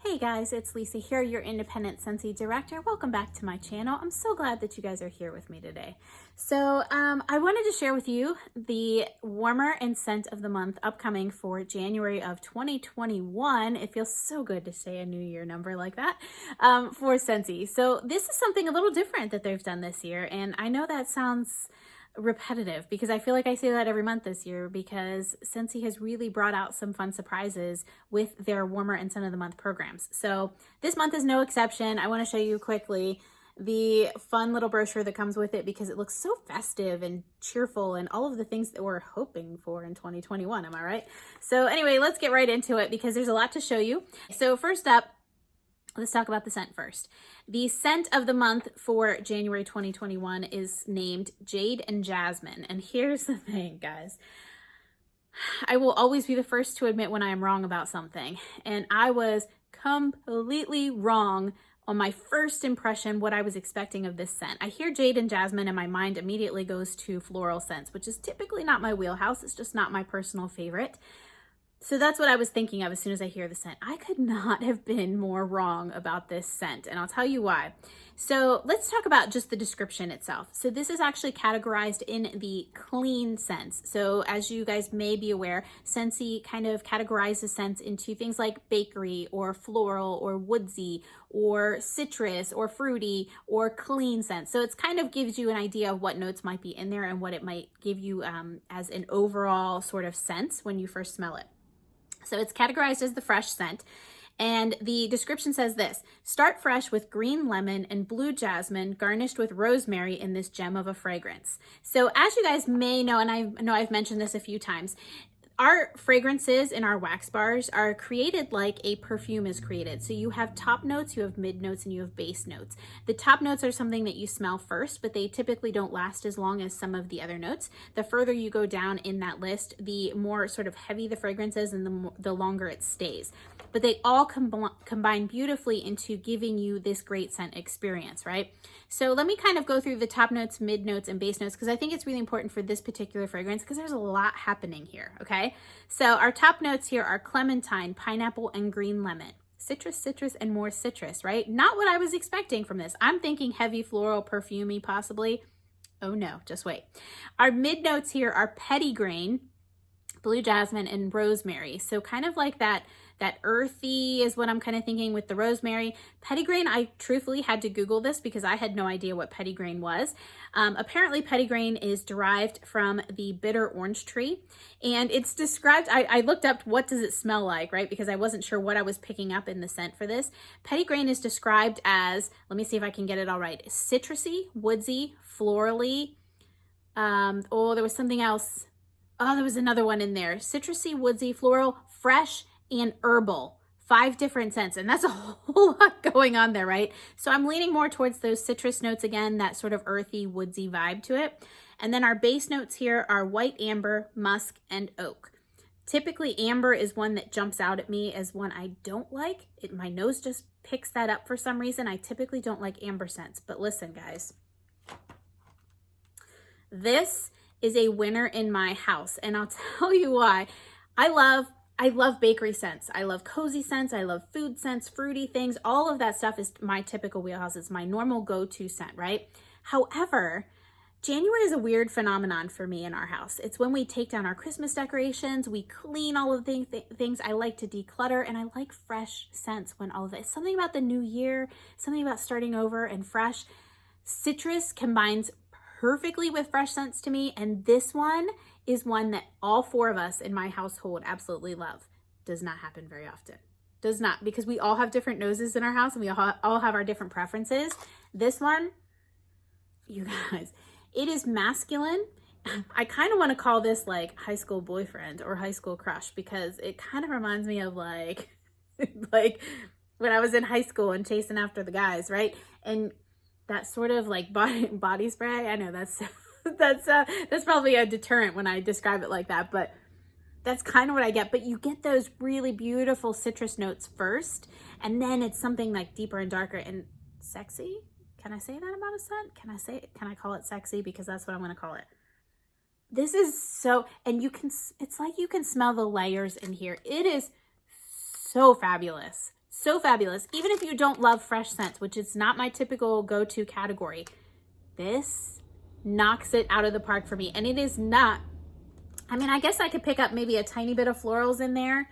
Hey guys, it's Lisa here, your independent Scentsy director. Welcome back to my channel. I'm so glad that you guys are here with me today. So I wanted to share with you the warmer and scent of the month upcoming for January of 2021. It feels so good to say a new year number like that for Scentsy. So this is something a little different that they've done this year, and I know that sounds repetitive because I feel like I say that every month this year because Scentsy has really brought out some fun surprises with their warmer and scent of the month programs. So this month is no exception. I want to show you quickly the fun little brochure that comes with it because it looks so festive and cheerful and all of the things that we're hoping for in 2021. Am I right? So anyway, let's get right into it because there's a lot to show you. So first up, let's talk about the scent first. The scent of the month for January 2021 is named Jade and Jasmine. And here's the thing, guys. I will always be the first to admit when I am wrong about something. And I was completely wrong on my first impression what I was expecting of this scent. I hear Jade and Jasmine and my mind immediately goes to floral scents, which is typically not my wheelhouse. It's just not my personal favorite. So that's what I was thinking of as soon as I hear the scent. I could not have been more wrong about this scent, and I'll tell you why. So let's talk about just the description itself. So this is actually categorized in the clean scents. So as you guys may be aware, Scentsy kind of categorizes scents into things like bakery or floral or woodsy or citrus or fruity or clean scents. So it's kind of gives you an idea of what notes might be in there and what it might give you as an overall sort of sense when you first smell it. So it's categorized as the fresh scent. And the description says this: start fresh with green lemon and blue jasmine garnished with rosemary in this gem of a fragrance. So as you guys may know, and I know I've mentioned this a few times, our fragrances in our wax bars are created like a perfume is created. So you have top notes, you have mid notes, and you have base notes. The top notes are something that you smell first, but they typically don't last as long as some of the other notes. The further you go down in that list, the more sort of heavy the fragrance is and the longer it stays. But they all combine beautifully into giving you this great scent experience, right? So let me kind of go through the top notes, mid notes, and base notes because I think it's really important for this particular fragrance because there's a lot happening here, okay? So our top notes here are clementine, pineapple, and green lemon. Citrus, citrus, and more citrus, right? Not what I was expecting from this. I'm thinking heavy floral, perfumey, possibly. Oh no, just wait. Our mid notes here are petitgrain, blue jasmine, and rosemary. So kind of like that earthy is what I'm kind of thinking with the rosemary. Petitgrain, I truthfully had to Google this because I had no idea what petitgrain was. Apparently petitgrain is derived from the bitter orange tree, and it's described, I looked up what does it smell like, right? Because I wasn't sure what I was picking up in the scent for this. Petitgrain is described as, let me see if I can get it all right, citrusy, woodsy, florally. Oh, there was something else. Oh, there was another one in there. Citrusy, woodsy, floral, fresh, and herbal. 5 different scents, and that's a whole lot going on there, right? So I'm leaning more towards those citrus notes again, that sort of earthy, woodsy vibe to it. And then our base notes here are white amber, musk, and oak. Typically, amber is one that jumps out at me as one I don't like. My nose just picks that up for some reason. I typically don't like amber scents, but listen, guys. This is a winner in my house, and I'll tell you why. I love bakery scents. I love cozy scents. I love food scents, fruity things. All of that stuff is my typical wheelhouse. It's my normal go-to scent, right? However, January is a weird phenomenon for me in our house. It's when we take down our Christmas decorations, we clean all of the things. I like to declutter, and I like fresh scents when all of it. Something about the new year, something about starting over and fresh. Citrus combines perfectly with fresh scents to me, and this one is one that all 4 of us in my household absolutely love. Does not happen very often. Does not, because we all have different noses in our house and we all have our different preferences. This one, you guys, it is masculine. I kind of want to call this like high school boyfriend or high school crush because it kind of reminds me of like like when I was in high school and chasing after the guys, right? And that sort of like body spray. I know that's probably a deterrent when I describe it like that, but that's kind of what I get. But you get those really beautiful citrus notes first, and then it's something like deeper and darker and sexy. Can I say that about a scent? Can I call it sexy? Because that's what I'm going to call it. This is so, and it's like you can smell the layers in here. It is so fabulous. so fabulous. Even if you don't love fresh scents, which is not my typical go-to category, this knocks it out of the park for me. And it is not, I mean, I guess I could pick up maybe a tiny bit of florals in there,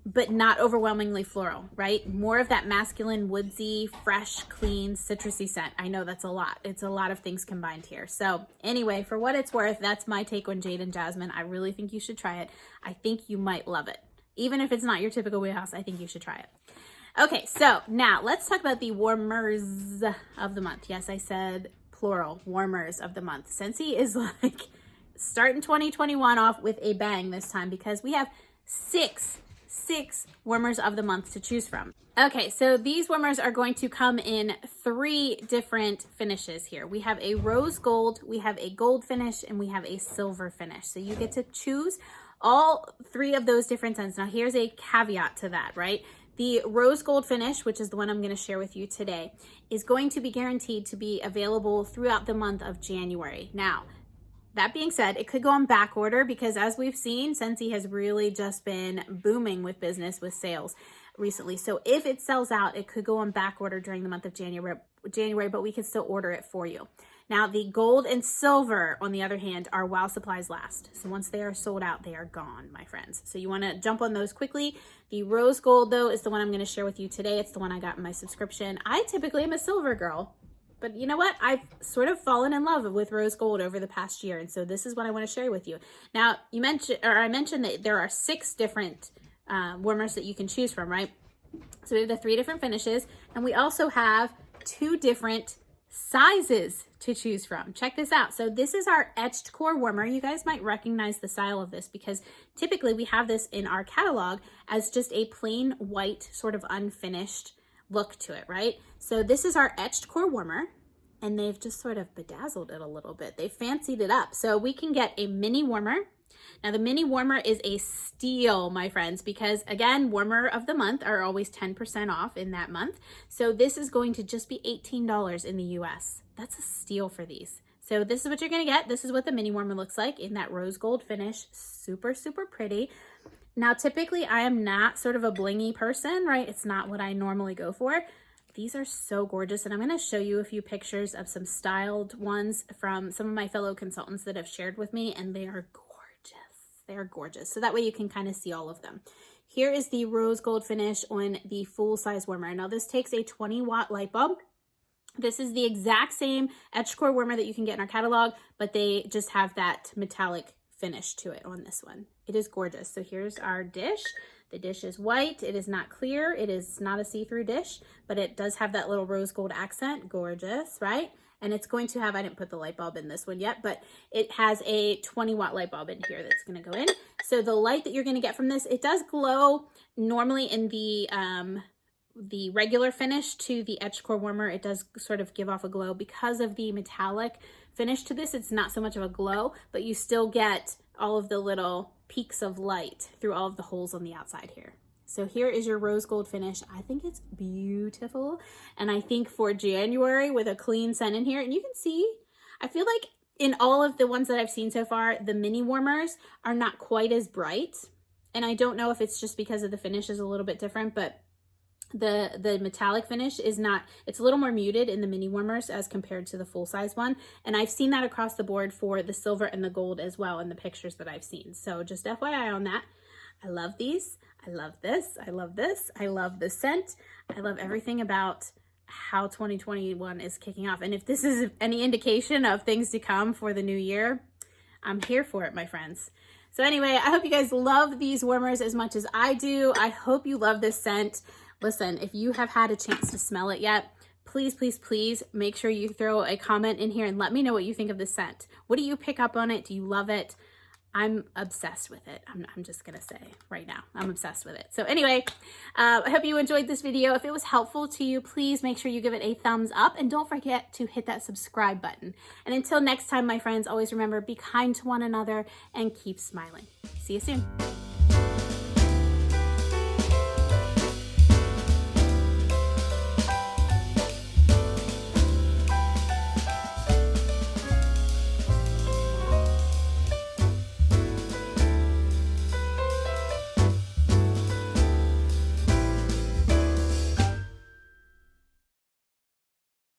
but not overwhelmingly floral, right? More of that masculine, woodsy, fresh, clean, citrusy scent. I know that's a lot. It's a lot of things combined here. So anyway, for what it's worth, that's my take on Jade and Jasmine. I really think you should try it. I think you might love it. Even if it's not your typical wheelhouse, I think you should try it. Okay, so now let's talk about the warmers of the month. Yes, I said plural, warmers of the month. Scentsy is like starting 2021 off with a bang this time because we have six warmers of the month to choose from. Okay, so these warmers are going to come in 3 different finishes here. We have a rose gold, we have a gold finish, and we have a silver finish. So you get to choose all 3 of those different scents. Now here's a caveat to that, right? The rose gold finish, which is the one I'm going to share with you today, is going to be guaranteed to be available throughout the month of January. Now, that being said, it could go on back order because as we've seen, Scentsy has really just been booming with business with sales recently. So if it sells out, it could go on back order during the month of January, but we can still order it for you. Now, the gold and silver, on the other hand, are while supplies last. So once they are sold out, they are gone, my friends. So you want to jump on those quickly. The rose gold, though, is the one I'm going to share with you today. It's the one I got in my subscription. I typically am a silver girl. But you know what? I've sort of fallen in love with rose gold over the past year. And so this is what I want to share with you. Now, I mentioned that there are 6 different warmers that you can choose from, right? So we have the 3 different finishes. And we also have 2 different sizes to choose from. Check this out. So this is our Etched Core warmer. You guys might recognize the style of this because typically we have this in our catalog as just a plain white, sort of unfinished look to it, right? So this is our Etched Core warmer, and they've just sort of bedazzled it a little bit. They fancied it up. So we can get a mini warmer. Now the mini warmer is a steal, my friends, because again, warmer of the month are always 10% off in that month. So this is going to just be $18 in the US. That's a steal for these. So this is what you're gonna get. This is what the mini warmer looks like in that rose gold finish. Super, super pretty. Now, typically I am not sort of a blingy person, right? It's not what I normally go for. These are so gorgeous. And I'm going to show you a few pictures of some styled ones from some of my fellow consultants that have shared with me. And they are gorgeous. They are gorgeous. So that way you can kind of see all of them. Here is the rose gold finish on the full size warmer. Now this takes a 20-watt light bulb. This is the exact same Etched Core warmer that you can get in our catalog, but they just have that metallic finish to it on this one. It is gorgeous. So here's our dish. The dish is white. It is not clear. It is not a see-through dish, but it does have that little rose gold accent. Gorgeous, right? And it's going to have, I didn't put the light bulb in this one yet, but it has a 20-watt light bulb in here that's going to go in. So the light that you're going to get from this, it does glow normally in the regular finish to the Etched Core warmer. It does sort of give off a glow because of the metallic finish to this. It's not so much of a glow, but you still get all of the little peaks of light through all of the holes on the outside here. So here is your rose gold finish. I think it's beautiful. And I think for January with a clean scent in here, and you can see, I feel like in all of the ones that I've seen so far, the mini warmers are not quite as bright. And I don't know if it's just because of the finish is a little bit different, but the metallic finish is not, it's a little more muted in the mini warmers as compared to the full size one. And I've seen that across the board for the silver and the gold as well in the pictures that I've seen. So just FYI on that. I love these. I love this. I love this. I love the scent. I love everything about how 2021 is kicking off. And if this is any indication of things to come for the new year, I'm here for it, my friends. So anyway, I hope you guys love these warmers as much as I do. I hope you love this scent. Listen, if you have had a chance to smell it yet, please, please, please make sure you throw a comment in here and let me know what you think of the scent. What do you pick up on it? Do you love it? I'm obsessed with it. I'm just going to say right now, I'm obsessed with it. So anyway, I hope you enjoyed this video. If it was helpful to you, please make sure you give it a thumbs up and don't forget to hit that subscribe button. And until next time, my friends, always remember, be kind to one another and keep smiling. See you soon.